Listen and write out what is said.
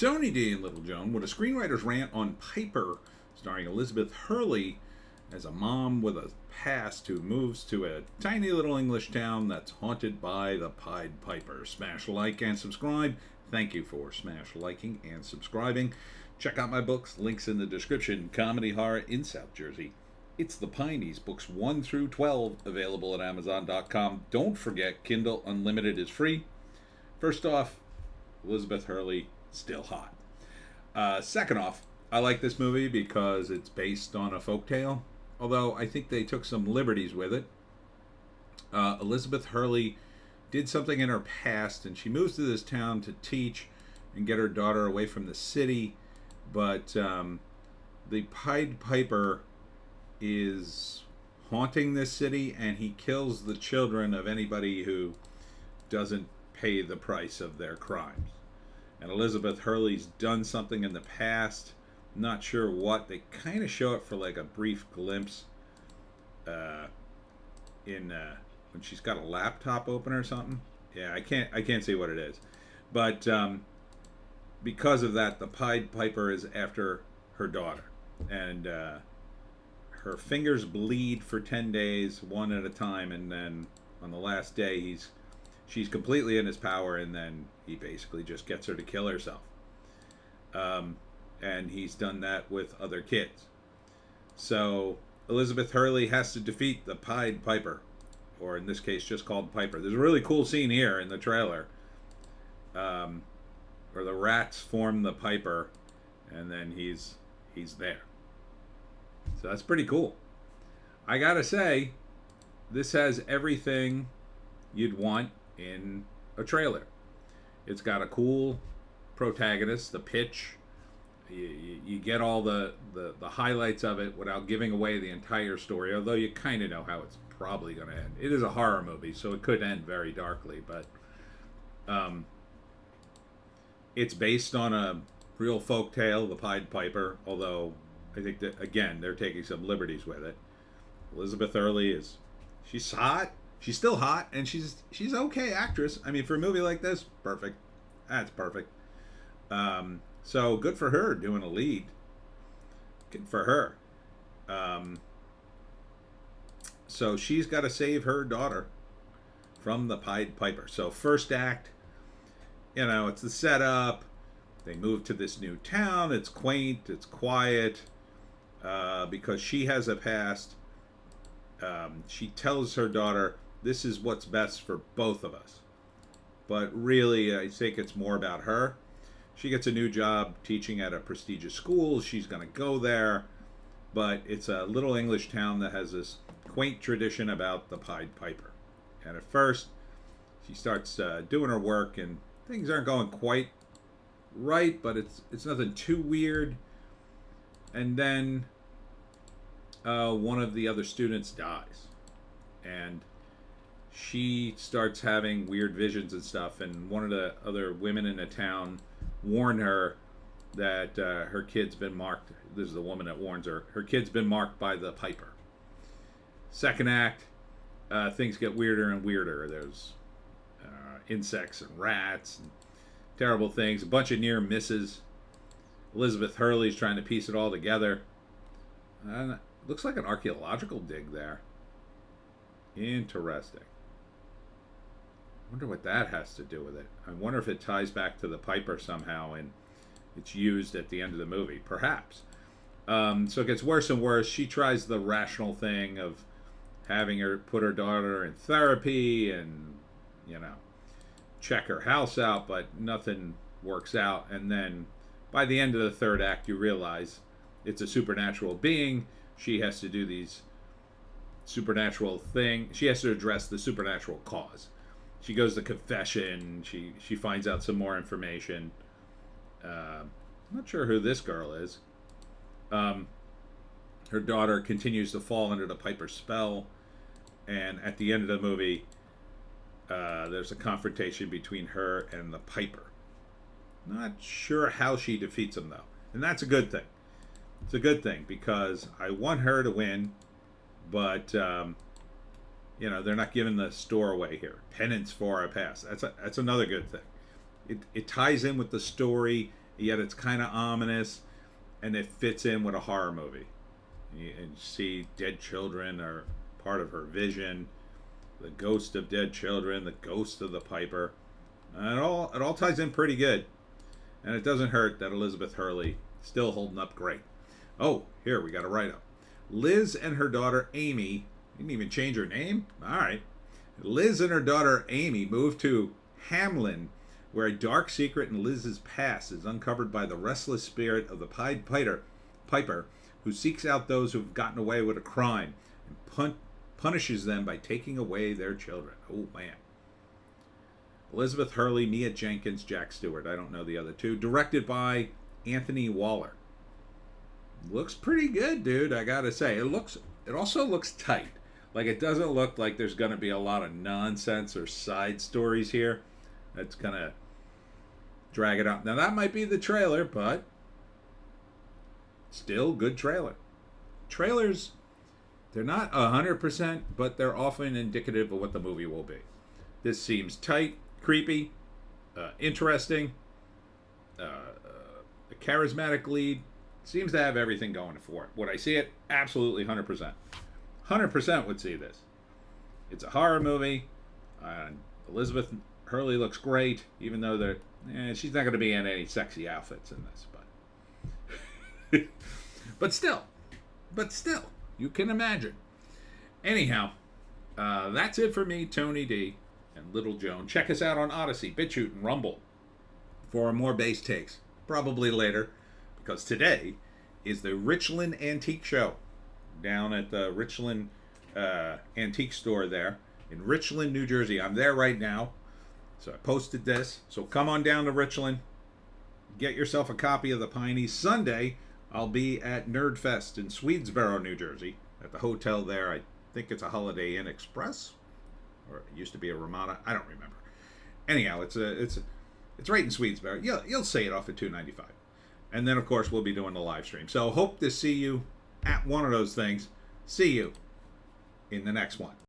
Tony D and Little Joan with a screenwriter's rant on Piper, starring Elizabeth Hurley as a mom with a past who moves to a tiny little English town that's haunted by the Pied Piper. Smash like and subscribe. Thank you for smash liking and subscribing. Check out my books, links in the description. Comedy horror in South Jersey. It's the Pineys, books 1 through 12, available at Amazon.com. Don't forget, Kindle Unlimited is free. First off, Elizabeth Hurley, still hot. Second off, I like this movie because it's based on a folktale, although I think they took some liberties with it. Elizabeth Hurley did something in her past, and she moves to this town to teach and get her daughter away from the city, but the Pied Piper is haunting this city, and he kills the children of anybody who doesn't pay the price of their crimes. And Elizabeth Hurley's done something in the past, not sure what. They kind of show it for like a brief glimpse in when she's got a laptop open or something. Yeah, I can't see what it is, but because of that, the Pied Piper is after her daughter, and her fingers bleed for 10 days, one at a time, and then on the last day she's completely in his power, and then he basically just gets her to kill herself. And he's done that with other kids. So Elizabeth Hurley has to defeat the Pied Piper, or in this case just called Piper. There's a really cool scene here in the trailer where the rats form the Piper, and then he's there. So that's pretty cool. I gotta say, this has everything you'd want in a trailer. It's got a cool protagonist, the pitch. You get all the highlights of it without giving away the entire story, although you kind of know how it's probably going to end. It is a horror movie, so it could end very darkly, but it's based on a real folk tale, the Pied Piper, although I think that, again, they're taking some liberties with it. Elizabeth Hurley she's hot. She's still hot, and she's okay actress. I mean, for a movie like this, perfect. That's perfect. So good for her doing a lead. Good for her. So she's got to save her daughter from the Pied Piper. So first act, it's the setup. They move to this new town. It's quaint. It's quiet. Because she has a past. She tells her daughter, this is what's best for both of us. But really, I think it's more about her. She gets a new job teaching at a prestigious school. She's going to go there. But it's a little English town that has this quaint tradition about the Pied Piper. And at first, she starts doing her work, and things aren't going quite right, but it's nothing too weird. And then one of the other students dies. And she starts having weird visions and stuff, and one of the other women in the town warn her that her kid's been marked. This is the woman that warns her. Her kid's been marked by the Piper. Second act, things get weirder and weirder. There's insects and rats and terrible things. A bunch of near misses. Elizabeth Hurley's trying to piece it all together. And it looks like an archaeological dig there. Interesting. I wonder what that has to do with it. I wonder if it ties back to the Piper somehow and it's used at the end of the movie. Perhaps. So it gets worse and worse. She tries the rational thing of having her put her daughter in therapy and, check her house out, but nothing works out. And then by the end of the third act, you realize it's a supernatural being. She has to do these supernatural things. She has to address the supernatural cause. She goes to confession. She finds out some more information. I'm not sure who this girl is. Her daughter continues to fall under the Piper spell, and at the end of the movie, there's a confrontation between her and the Piper. Not sure how she defeats him, though, and that's a good thing. It's a good thing because I want her to win, but they're not giving the store away here. Penance for our past. That's another good thing. It ties in with the story, yet it's kind of ominous, and it fits in with a horror movie. And you see dead children are part of her vision, the ghost of dead children, the ghost of the Piper. And it all ties in pretty good. And it doesn't hurt that Elizabeth Hurley still holding up great. Oh, here we got a write-up. Liz and her daughter Amy, didn't even change her name? All right. Liz and her daughter Amy moved to Hamlin, where a dark secret in Liz's past is uncovered by the restless spirit of the Pied Piper, who seeks out those who've gotten away with a crime and punishes them by taking away their children. Oh, man. Elizabeth Hurley, Mia Jenkins, Jack Stewart. I don't know the other two. Directed by Anthony Waller. Looks pretty good, dude, I gotta say. It also looks tight. Like, it doesn't look like there's gonna be a lot of nonsense or side stories here that's gonna drag it out. Now, that might be the trailer, but still good trailer. Trailers, they're not 100%, but they're often indicative of what the movie will be. This seems tight, creepy, interesting, a charismatic lead. Seems to have everything going for it. Would I see it? Absolutely 100%. 100% would see this. It's a horror movie. Elizabeth Hurley looks great, even though she's not going to be in any sexy outfits in this. But but still, you can imagine. Anyhow, that's it for me, Tony D and Little Joan. Check us out on Odysee, Bitchute, and Rumble for more base takes. Probably later, because today is the Richland Antique Show down at the Richland Antique Store there in Richland, New Jersey. I'm there right now, so I posted this. So come on down to Richland, get yourself a copy of the Pineys. Sunday, I'll be at Nerdfest in Swedesboro, New Jersey, at the hotel there. I think it's a Holiday Inn Express, or it used to be a Ramada. I don't remember. Anyhow, it's right in Swedesboro. You'll say it off at $2.95. And then, of course, we'll be doing the live stream. So hope to see you at one of those things. See you in the next one.